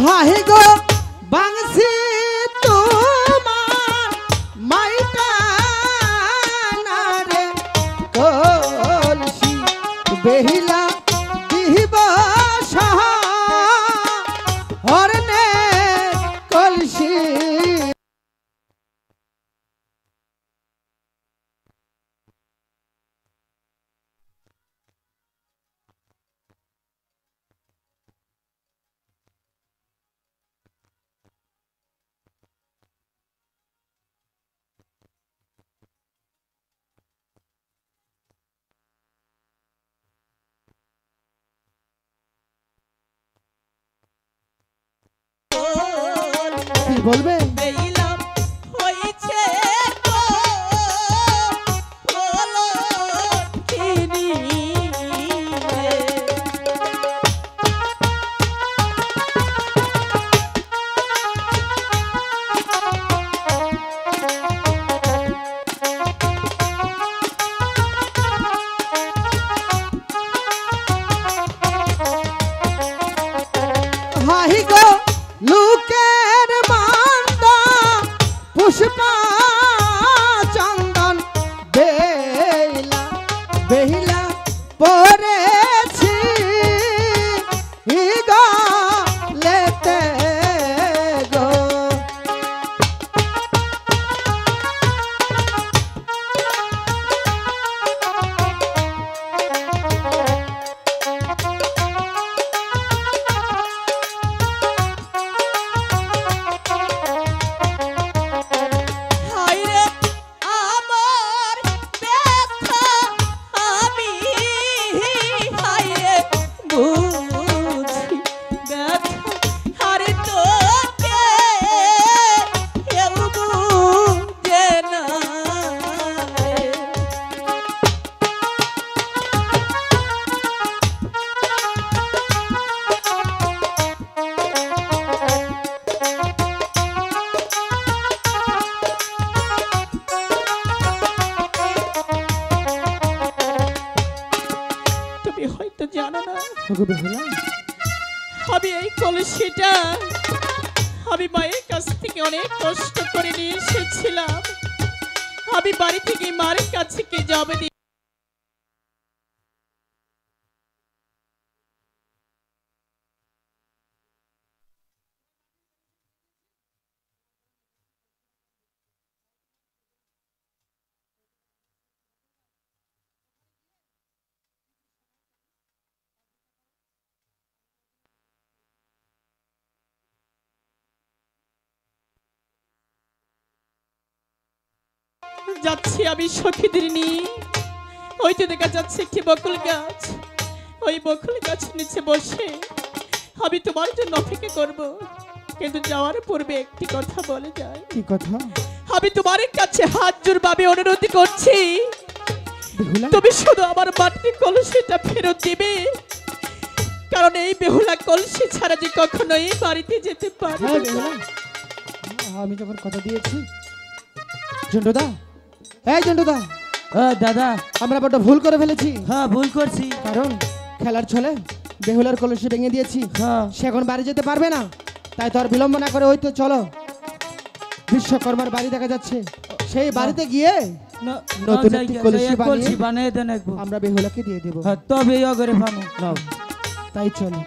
হাহি গো বাংসি তোমার মাইটা না রে কলসি বেহিলা দিহিব সাহা হরনে কলসি। কি বলবে হাহি গো লুকের বান্দা পুষ্পা চন্দন বেলা বেহিলা পড়েছি গো লেতে গো। আমি এই কলসিটা আমি মায়ের কাছ থেকে অনেক কষ্ট করে নিয়ে এসেছিলাম। আমি বাড়ি থেকে মায়ের কাছে কে যাবে যাচ্ছি আমি সখীদের নিয়ে। ওই তো দেখা যাচ্ছে একটি বকুল গাছ, ওই বকুল গাছের নিচে বসে আমি তোমার জন্য অপেক্ষা করব। কিন্তু যাওয়ার পূর্বে একটি কথা বলে যায়। কি কথা? আমি তোমার কাছে হাত জোড় ভাবে অনুরোধ করছি, তুমি শুধু আমার মাটির কলসিটা ফেরত দিবে, কারণ এই বেহুলা কলসি ছাড়া যে কখনোই বাড়িতে যেতে পারবে না। আমি যখন কথা দিয়েছি। জন্টুদা, এই জন্টুদা, দাদা আমরা বড় ভুল করে ফেলেছি। হ্যাঁ ভুল করছি, কারণ খেলার ছলে বেহুলার কলসি ভেঙে দিয়েছি। সে এখন বাড়ি যেতে পারবে না, তাই তো আর বিলম্ব না করে ওই তো চলো, বিশ্বকর্মার বাড়ি দেখা যাচ্ছে, সেই বাড়িতে গিয়ে নতুন একটি কলসি বানিয়ে দেন, আমরা বেহুলাকে দিয়ে দেব। তবে অগরে ফামু, তাই চলো।